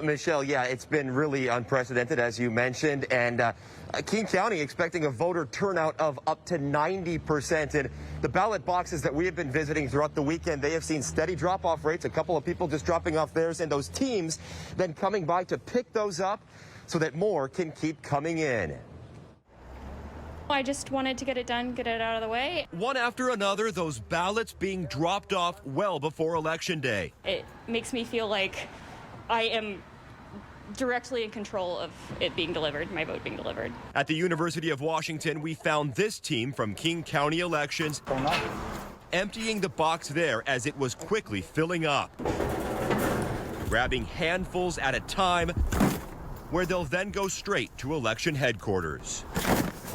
Michelle, yeah, it's been really unprecedented, as you mentioned, and King County expecting a voter turnout of up to 90%. And the ballot boxes that we have been visiting throughout the weekend, they have seen steady drop-off rates, a couple of people just dropping off theirs, and those teams then coming by to pick those up so that more can keep coming in. I just wanted to get it done, get it out of the way. One after another, those ballots being dropped off well before Election Day. It makes me feel like I am directly in control of it being delivered, my vote being delivered. At the University of Washington, we found this team from King County Elections emptying the box there as it was quickly filling up. Grabbing handfuls at a time, where they'll then go straight to election headquarters.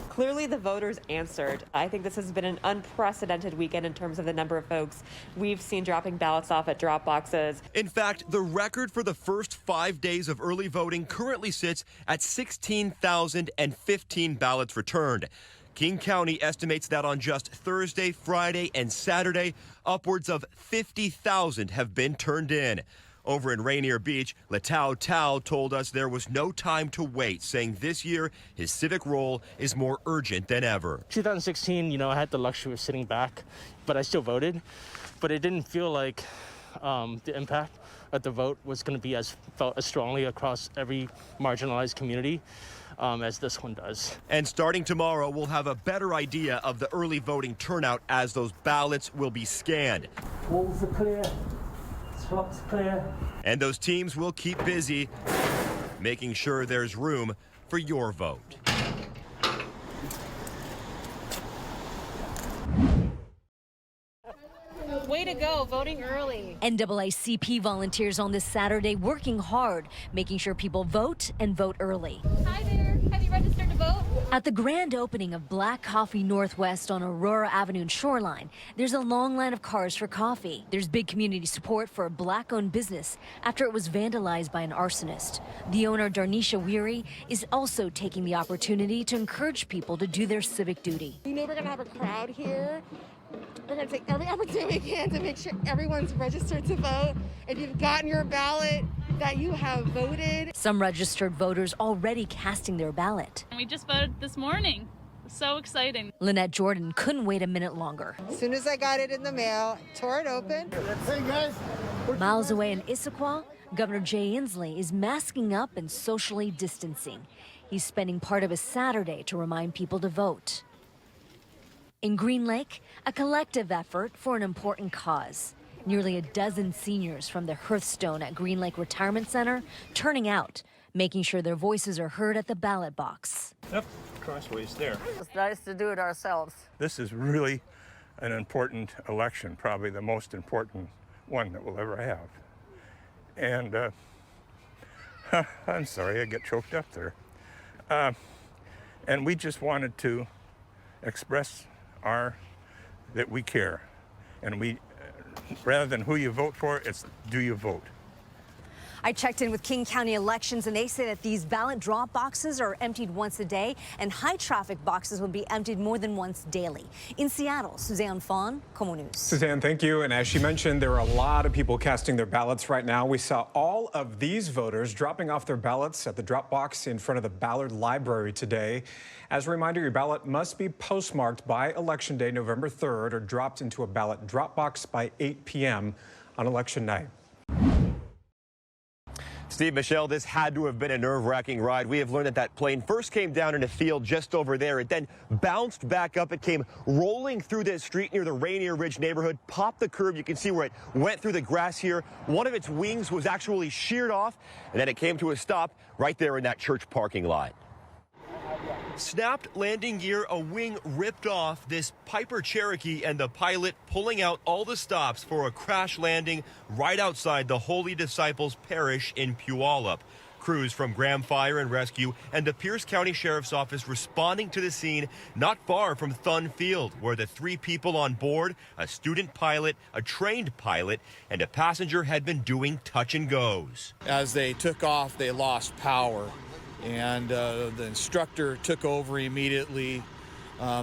Clearly, the voters answered. I think this has been an unprecedented weekend in terms of the number of folks we've seen dropping ballots off at drop boxes. In fact, the record for the first 5 days of early voting currently sits at 16,015 ballots returned. King County estimates that on just Thursday, Friday, and Saturday, upwards of 50,000 have been turned in. Over in Rainier Beach, Latau Tao told us there was no time to wait, saying this year his civic role is more urgent than ever. 2016, I had the luxury of sitting back, but I still voted. But it didn't feel like the impact of the vote was going to be felt as strongly across every marginalized community as this one does. And starting tomorrow, we'll have a better idea of the early voting turnout as those ballots will be scanned. Walls are clear. Spots clear. And those teams will keep busy, making sure there's room for your vote. Way to go, voting early. NAACP volunteers on this Saturday working hard, making sure people vote and vote early. Hi there. Have you registered to vote? At the grand opening of Black Coffee Northwest on Aurora Avenue and Shoreline, there's a long line of cars for coffee. There's big community support for a black-owned business after it was vandalized by an arsonist. The owner, Darnisha Weary, is also taking the opportunity to encourage people to do their civic duty. We're going to have a crowd here. We're going to take every opportunity we can to make sure everyone's registered to vote. If you've gotten your ballot, that you have voted. Some registered voters already casting their ballot. We just voted this morning. So exciting. Lynette Jordan couldn't wait a minute longer. As soon as I got it in the mail, tore it open. Hey guys. Miles away in Issaquah, Governor Jay Inslee is masking up and socially distancing. He's spending part of his Saturday to remind people to vote. In Green Lake, a collective effort for an important cause. Nearly a dozen seniors from the Hearthstone at Green Lake Retirement Center turning out, making sure their voices are heard at the ballot box. Yep, crossways there. It's nice to do it ourselves. This is really an important election, probably the most important one that we'll ever have. And I'm sorry, I get choked up there. And we just wanted to express that we care, and we rather than who you vote for, it's do you vote. I checked in with King County Elections, and they say that these ballot drop boxes are emptied once a day, and high traffic boxes will be emptied more than once daily. In Seattle, Suzanne Fawn, KOMO News. Suzanne, thank you. And as she mentioned, there are a lot of people casting their ballots right now. We saw all of these voters dropping off their ballots at the drop box in front of the Ballard Library today. As a reminder, your ballot must be postmarked by Election Day, November 3rd, or dropped into a ballot drop box by 8 p.m. on Election night. Steve, Michelle, this had to have been a nerve-wracking ride. We have learned that that plane first came down in a field just over there. It then bounced back up. It came rolling through this street near the Rainier Ridge neighborhood, popped the curb. You can see where it went through the grass here. One of its wings was actually sheared off, and then it came to a stop right there in that church parking lot. Snapped landing gear, a wing ripped off, this Piper Cherokee and the pilot pulling out all the stops for a crash landing right outside the Holy Disciples Parish in Puyallup. Crews from Graham Fire and Rescue and the Pierce County Sheriff's Office responding to the scene not far from Thun Field, where the 3 people on board, a student pilot, a trained pilot, and a passenger had been doing touch and goes. As they took off, they lost power, and the instructor took over immediately.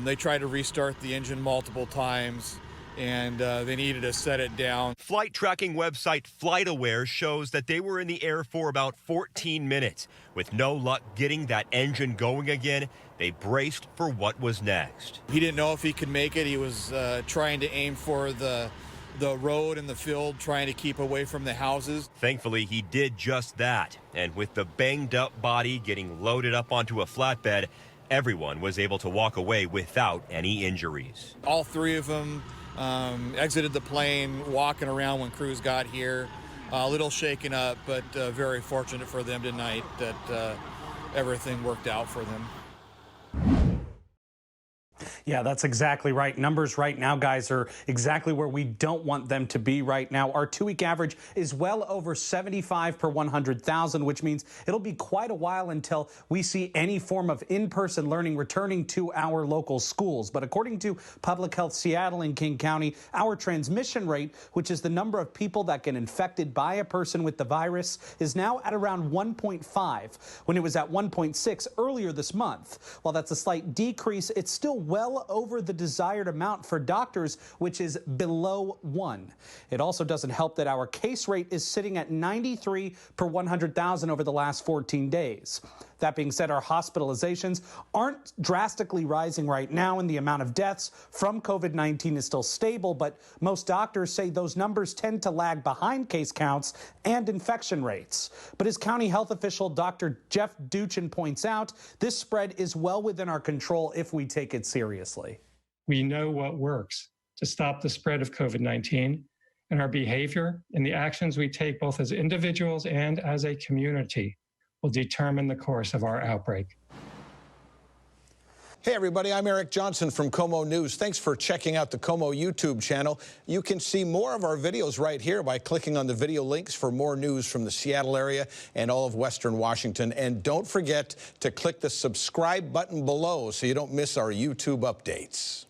They tried to restart the engine multiple times, and they needed to set it down. Flight tracking website FlightAware shows that they were in the air for about 14 minutes. With no luck getting that engine going again, they braced for what was next. He didn't know if he could make it. He was trying to aim for the road and the field, trying to keep away from the houses. Thankfully, he did just that. And with the banged up body getting loaded up onto a flatbed, everyone was able to walk away without any injuries. All three of them exited the plane, walking around when crews got here. A little shaken up, but very fortunate for them tonight that everything worked out for them. Yeah, that's exactly right. Numbers right now, guys, are exactly where we don't want them to be right now. Our 2-week average is well over 75 per 100,000, which means it'll be quite a while until we see any form of in-person learning returning to our local schools. But according to Public Health Seattle in King County, our transmission rate, which is the number of people that get infected by a person with the virus, is now at around 1.5, when it was at 1.6 earlier this month. While that's a slight decrease, it's still well over the desired amount for doctors, which is below 1. It also doesn't help that our case rate is sitting at 93 per 100,000 over the last 14 days. That being said, our hospitalizations aren't drastically rising right now, and the amount of deaths from COVID-19 is still stable, but most doctors say those numbers tend to lag behind case counts and infection rates. But as County Health official Dr. Jeff Duchin points out, this spread is well within our control if we take it seriously. We know what works to stop the spread of COVID-19, and our behavior and the actions we take both as individuals and as a community will determine the course of our outbreak. Hey everybody, I'm Eric Johnson from KOMO News. Thanks for checking out the KOMO YouTube channel. You can see more of our videos right here by clicking on the video links for more news from the Seattle area and all of Western Washington. And don't forget to click the subscribe button below so you don't miss our YouTube updates.